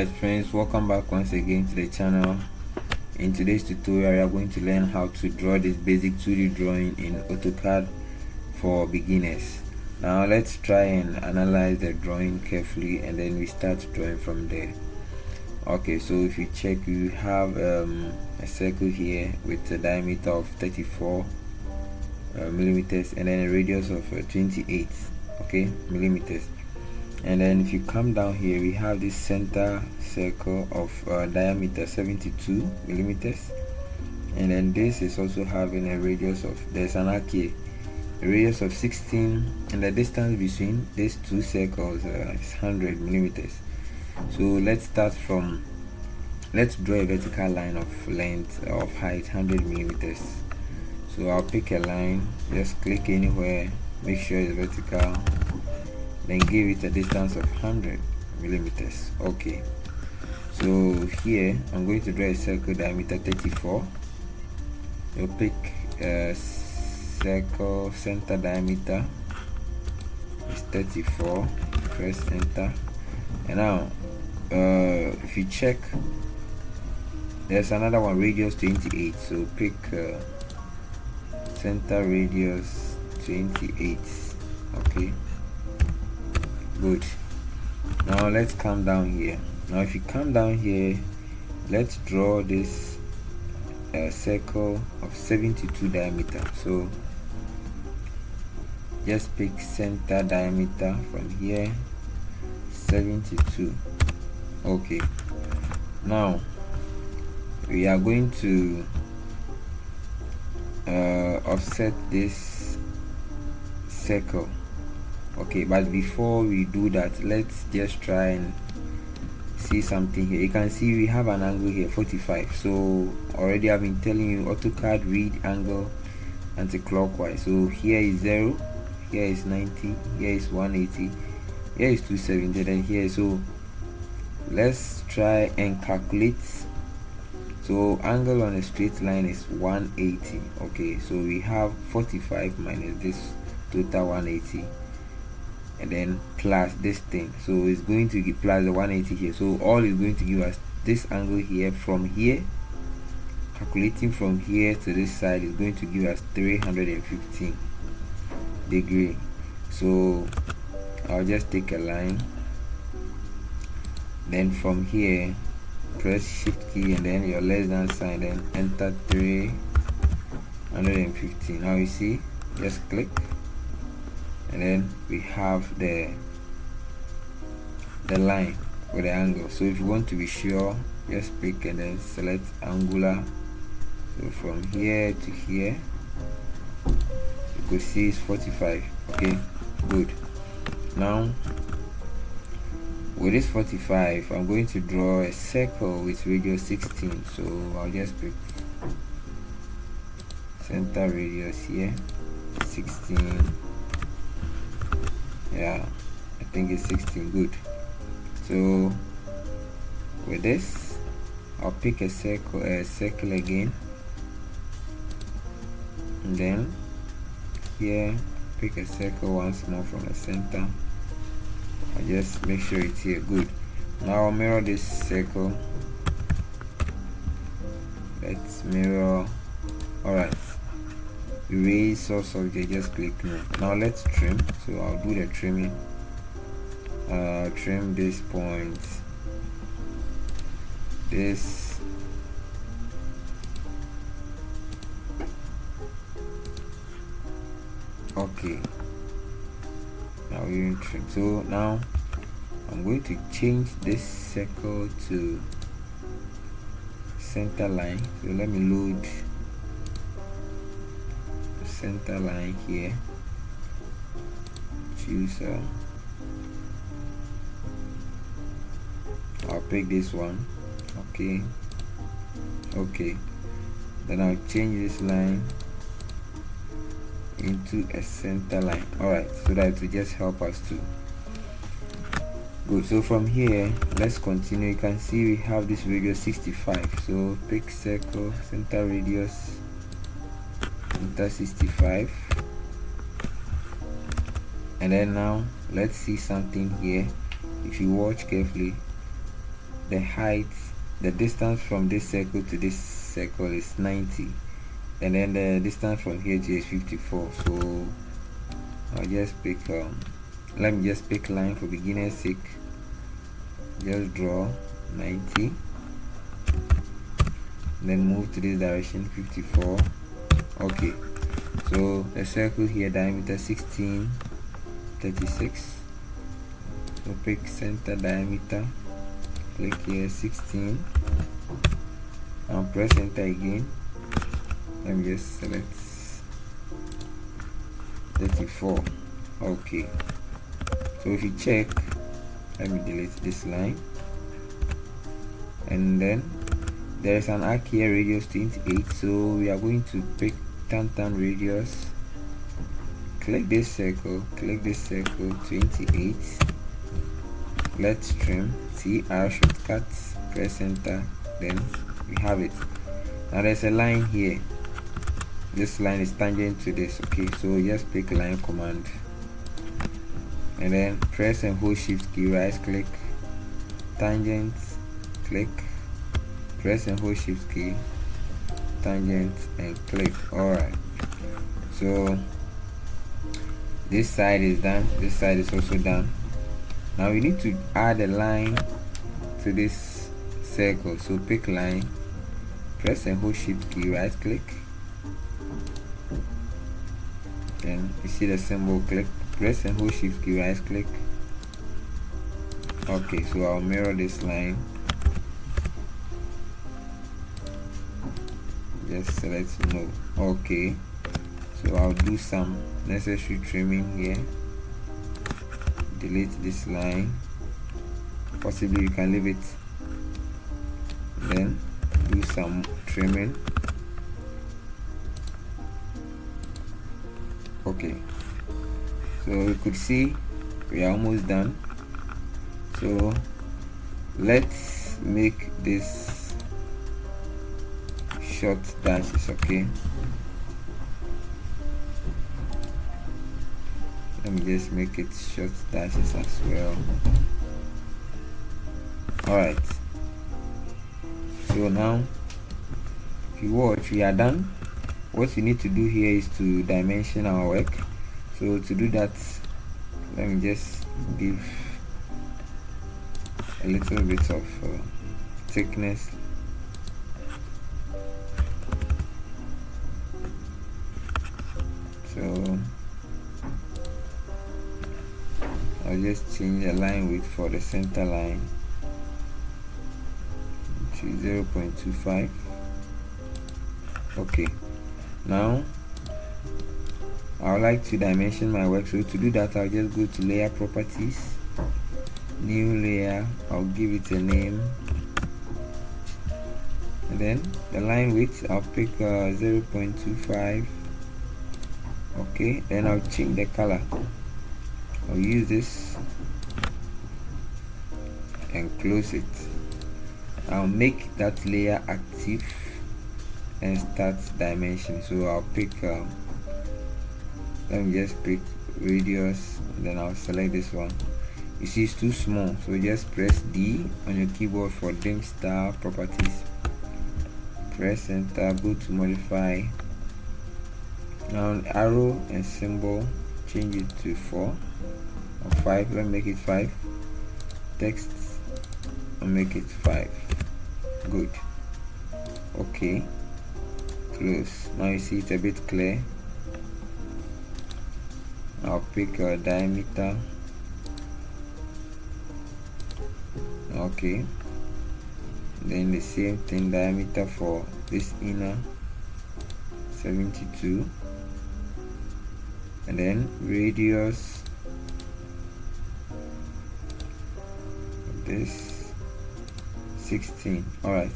Alright friends, welcome back once again to the channel. In today's tutorial we are going to learn how to draw this basic 2D drawing in AutoCAD for beginners. Now let's try and analyze the drawing carefully and then we start drawing from there. Okay, so if you check, you have a circle here with a diameter of 34 millimeters and then a radius of 28 millimeters. And then if you come down here, we have this center circle of diameter 72 millimeters, and then this is also having a radius of, there's an arc here, a radius of 16, and the distance between these two circles is 100 millimeters. So let's start from, let's draw a vertical line of length of height 100 millimeters. So I'll pick a line, just click anywhere, make sure it's vertical, then give it a distance of 100 millimeters. Okay, so here I'm going to draw a circle diameter 34. You'll pick a circle center diameter is 34, press enter, and now if you check, there's another one, radius 28, so pick center radius 28. Okay, good. Now let's come down here. Now if you come down here, let's draw this circle of 72 diameter. So just pick center diameter from here, 72. Okay, now we are going to offset this circle. Okay, but before we do that, let's just try and see something here. You can see we have an angle here 45. So already I've been telling you, AutoCAD read angle anti-clockwise. So here is 0, here is 90, here is 180, here is 270, and here. So let's try and calculate. So angle on a straight line is 180. Okay, so we have 45 minus this total 180, and then plus this thing, so it's going to give plus the 180 here. So all is going to give us this angle here. From here, calculating from here to this side, is going to give us 315 degree. So I'll just take a line, then from here press shift key and then your less than sign, then enter 315. Now you see, just click, and then we have the line with the angle. So if you want to be sure, just pick and then select angular. So from here to here, you could see it's 45. Okay, good. Now with this 45, I'm going to draw a circle with radius 16. So I'll just pick center radius here, 16. Yeah, I think it's 16. Good. So with this, I'll pick a circle again, and then here pick a circle once more from the center. I just make sure it's here. Good. Now I'll mirror this circle. Let's mirror. Alright, erase source object, just click no. Now let's trim. So I'll do the trimming. Trim this point, this, okay. Now we're in trim. So now I'm going to change this circle to center line. So let me load the center line here. Choose I'll pick this one. Okay, then I'll change this line into a center line. Alright, so that it will just help us to. Good. So from here, let's continue. You can see we have this radius 65. So pick circle, center radius, enter 65, and then now let's see something here. If you watch carefully, the height, the distance from this circle to this circle is 90, and then the distance from here to here is 54. So I'll just pick let me just pick line for beginner's sake. Just draw 90, then move to this direction 54. Okay, so the circle here, diameter 1636. So pick center diameter, click here 16, and press enter again. Let me just select 34. Okay, so if you check, let me delete this line, and then there is an arc here, radius 28. So we are going to pick tan radius, click this circle 28. Let's trim, TR shortcut, press enter, then we have it. Now there's a line here, this line is tangent to this. Okay, so just pick line command, and then press and hold shift key, right click, tangent, click, press and hold shift key, tangent, and click. Alright, so this side is done, this side is also done. Now we need to add a line to this circle. So pick line, press and hold shift key, right click, then you see the symbol, click, press and hold shift key, right click. Okay, so I'll mirror this line, just select no. Okay, so I'll do some necessary trimming here, delete this line, possibly you can leave it, then do some trimming. Okay, so you could see we are almost done. So let's make this short dashes. Okay, let me just make it short dashes as well. Alright, so now if you watch, we are done. What we need to do here is to dimension our work. So to do that, let me just give a little bit of thickness. So I'll just change the line width for the center line to 0.25. Okay, now I would like to dimension my work. So to do that, I'll just go to layer properties, new layer, I'll give it a name, and then the line width I'll pick 0.25. okay, then I'll change the color. I'll use this and close it. I'll make that layer active and start dimension. So I'll pick let me just pick radius, and then I'll select this one. You see it's too small, so just press D on your keyboard for dim style properties, press enter, go to modify. Now arrow and symbol, change it to 4 or 5. Let me make it 5. Text, I'll make it 5. Good. Okay, close. Now you see it's a bit clear. I'll pick a diameter. Okay, then the same thing, diameter for this inner 72, and then radius of this 16. Alright,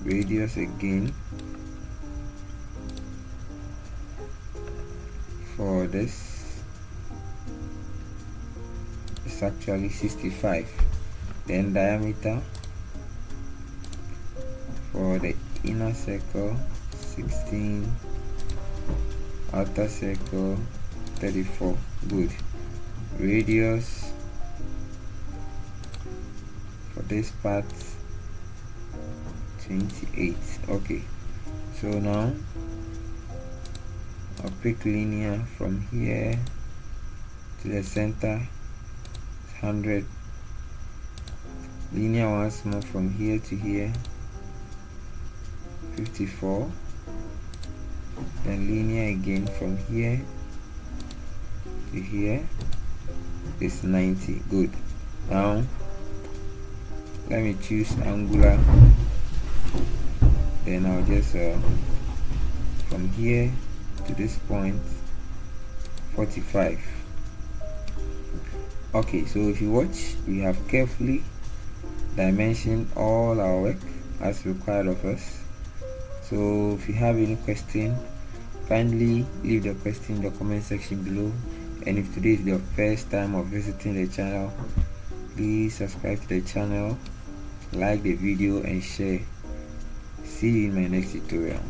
radius again for this is actually 65. Then diameter for the inner circle 16, outer circle 34. Good. Radius for this part 28. Okay, so now I'll pick linear from here to the center, 100. Linear once more from here to here, 54. Then linear again from here to here is 90. Good. Now let me choose angular. Then I'll just from here to this point 45. Okay, so if you watch, we have carefully dimensioned all our work as required of us. So if you have any question, kindly leave the question in the comment section below. And if today is your first time of visiting the channel, please subscribe to the channel, like the video and share. See you in my next tutorial.